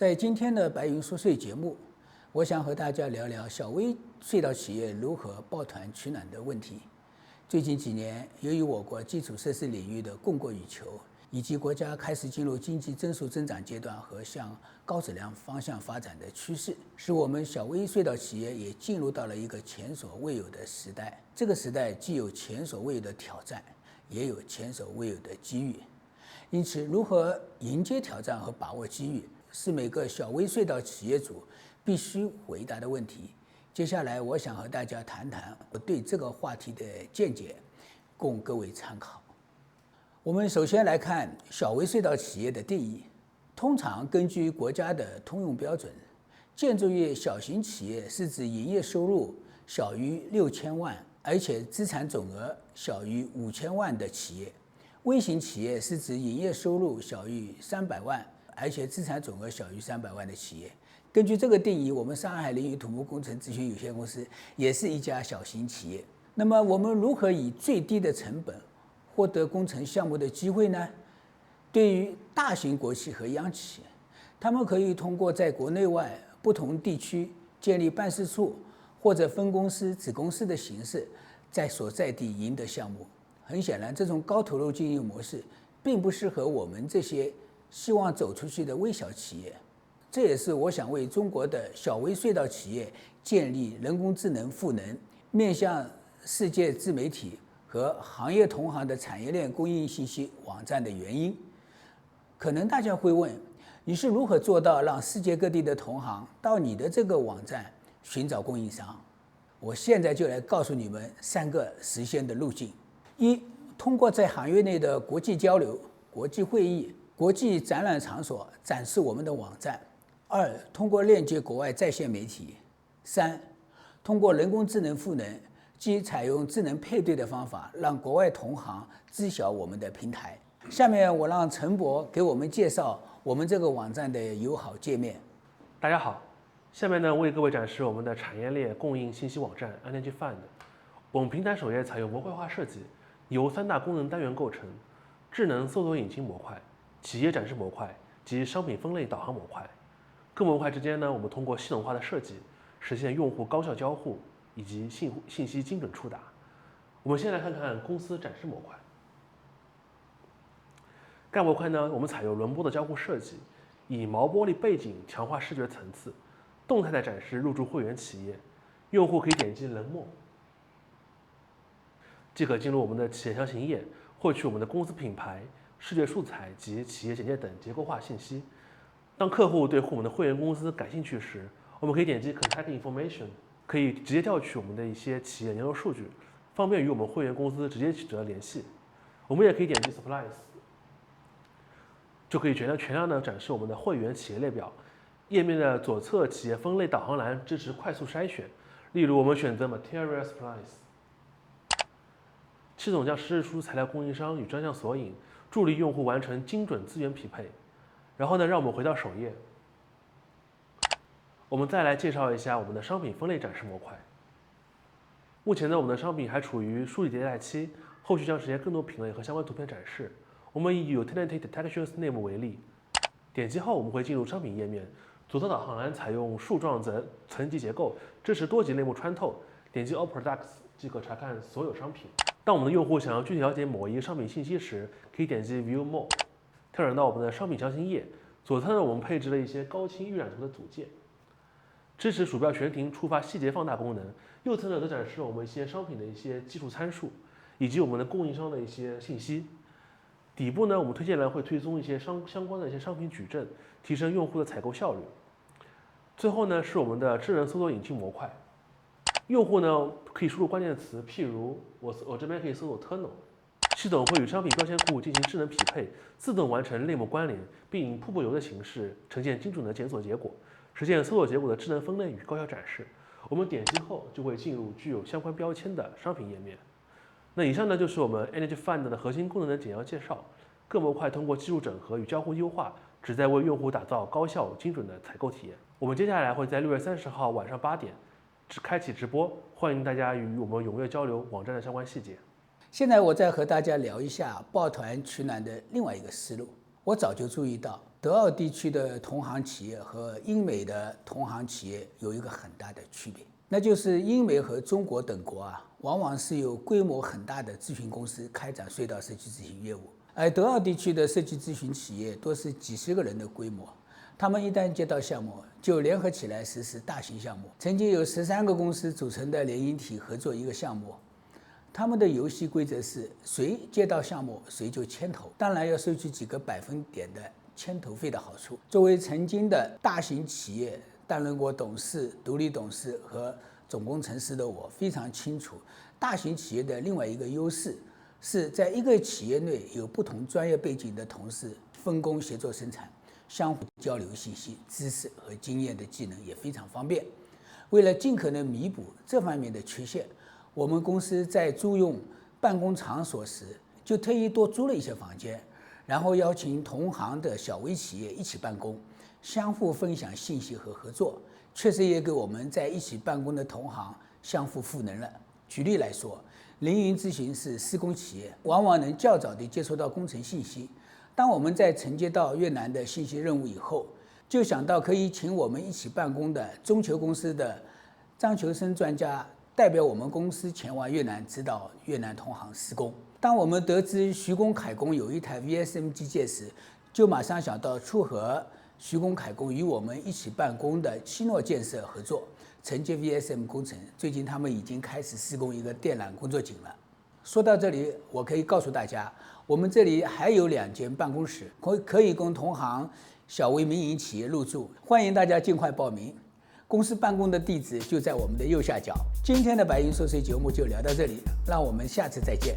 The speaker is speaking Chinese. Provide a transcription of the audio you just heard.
在今天的白云说税节目，我想和大家聊聊小微隧道企业如何抱团取暖的问题。最近几年，由于我国基础设施领域的供过于求，以及国家开始进入经济增速增长阶段和向高质量方向发展的趋势，使我们小微隧道企业也进入到了一个前所未有的时代。这个时代既有前所未有的挑战，也有前所未有的机遇。因此，如何迎接挑战和把握机遇，是每个小微隧道企业主必须回答的问题。接下来，我想和大家谈谈我对这个话题的见解，供各位参考。我们首先来看小微隧道企业的定义。通常根据国家的通用标准，建筑业小型企业是指营业收入小于6000万，而且资产总额小于5000万的企业。微型企业是指营业收入小于300万，而且资产总额小于300万的企业。根据这个定义，我们上海凌云土木工程咨询有限公司也是一家小型企业。那么，我们如何以最低的成本获得工程项目的机会呢？对于大型国企和央企，他们可以通过在国内外不同地区建立办事处或者分公司、子公司的形式，在所在地赢得项目。很显然，这种高投入经营模式并不适合我们这些希望走出去的微小企业。这也是我想为中国的小微隧道企业建立人工智能赋能、面向世界自媒体和行业同行的产业链供应信息网站的原因。可能大家会问，你是如何做到让世界各地的同行到你的这个网站寻找供应商？我现在就来告诉你们3个实现的路径。一、通过在行业内的国际交流、国际会议、国际展览场所展示我们的网站。2、通过链接国外在线媒体。3、通过人工智能赋能，即采用智能配对的方法，让国外同行知晓我们的平台。下面我让陈博给我们介绍我们这个网站的友好界面。大家好，下面呢为各位展示我们的产业链供应信息网站 EnergyFind。我们平台首页采用模块化设计，由3大功能单元构成：智能搜索引擎模块、企业展示模块及商品分类导航模块。各模块之间呢，我们通过系统化的设计，实现用户高效交互以及信息精准触达。我们先来看看公司展示模块。该模块呢，我们采用轮播的交互设计，以毛玻璃背景强化视觉层次，动态的展示入驻会员企业。用户可以点击人模，即可进入我们的企业详情页，获取我们的公司品牌、视觉素材及企业简介等结构化信息。当客户对我们的会员公司感兴趣时，我们可以点击 Contact Information， 可以直接调取我们的一些企业年度数据，方便与我们会员公司直接取得联系。我们也可以点击 Supplies， 就可以全量的展示我们的会员企业列表。页面的左侧企业分类导航栏支持快速筛选，例如我们选择 Material Supplies， 系统将实时输出材料供应商与专项索引，助力用户完成精准资源匹配。然后呢，让我们回到首页，我们再来介绍一下我们的商品分类展示模块。目前呢，我们的商品还处于梳理迭代期，后续将实现更多品类和相关图片展示。我们以 Utility Detection Name 为例，点击后我们会进入商品页面，左侧导航栏采用树状层级结构，支持多级类目穿透，点击 All Products 即可查看所有商品。当我们的用户想要具体了解某一个商品信息时，可以点击 View More。跳转到我们的商品详情页，左侧呢我们配置了一些高清预览图的组件，支持鼠标悬停触发细节放大功能。右侧呢则展示我们一些商品的一些技术参数，以及我们的供应商的一些信息。底部呢我们推荐栏会推送一些相关的一些商品矩阵，提升用户的采购效率。最后呢是我们的智能搜索引擎模块，用户呢可以输入关键词，譬如我这边可以搜索 Tunnel。系统会与商品标签库进行智能匹配，自动完成类目关联，并以瀑布流的形式呈现精准的检索结果，实现搜索结果的智能分类与高效展示。我们点击后就会进入具有相关标签的商品页面。那以上呢就是我们 EnergyFind 的核心功能的简要介绍。各模块通过技术整合与交互优化，旨在为用户打造高效精准的采购体验。我们接下来会在6月30号晚上8点开启直播，欢迎大家与我们踊跃交流网站的相关细节。现在我再和大家聊一下抱团取暖的另外一个思路。我早就注意到，德奥地区的同行企业和英美的同行企业有一个很大的区别，那就是英美和中国等国往往是由规模很大的咨询公司开展隧道设计咨询业务，而德奥地区的设计咨询企业多是几十个人的规模，他们一旦接到项目，就联合起来实施大型项目。曾经有13个公司组成的联营体合作一个项目，他们的游戏规则是谁接到项目谁就牵头，当然要收取几个百分点的牵头费的好处。作为曾经的大型企业担任过董事、独立董事和总工程师的我非常清楚，大型企业的另外一个优势是在一个企业内有不同专业背景的同事分工协作生产，相互交流信息、知识和经验的技能也非常方便。为了尽可能弥补这方面的缺陷，我们公司在租用办公场所时，就特意多租了一些房间，然后邀请同行的小微企业一起办公，相互分享信息和合作，确实也给我们在一起办公的同行相互赋能了。举例来说，凌云咨询是施工企业，往往能较早地接触到工程信息。当我们在承接到越南的信息任务以后，就想到可以请我们一起办公的中球公司的张求生专家代表我们公司前往越南指导越南同行施工。当我们得知徐工凯工有一台 VSM 机械时，就马上想到撮合徐工凯工与我们一起办公的七诺建设合作承接 VSM 工程。最近他们已经开始施工一个电缆工作井了。说到这里，我可以告诉大家，我们这里还有2间办公室，可以供同行小微民营企业入驻，欢迎大家尽快报名。公司办公的地址就在我们的右下角。今天的白银说税节目就聊到这里，让我们下次再见。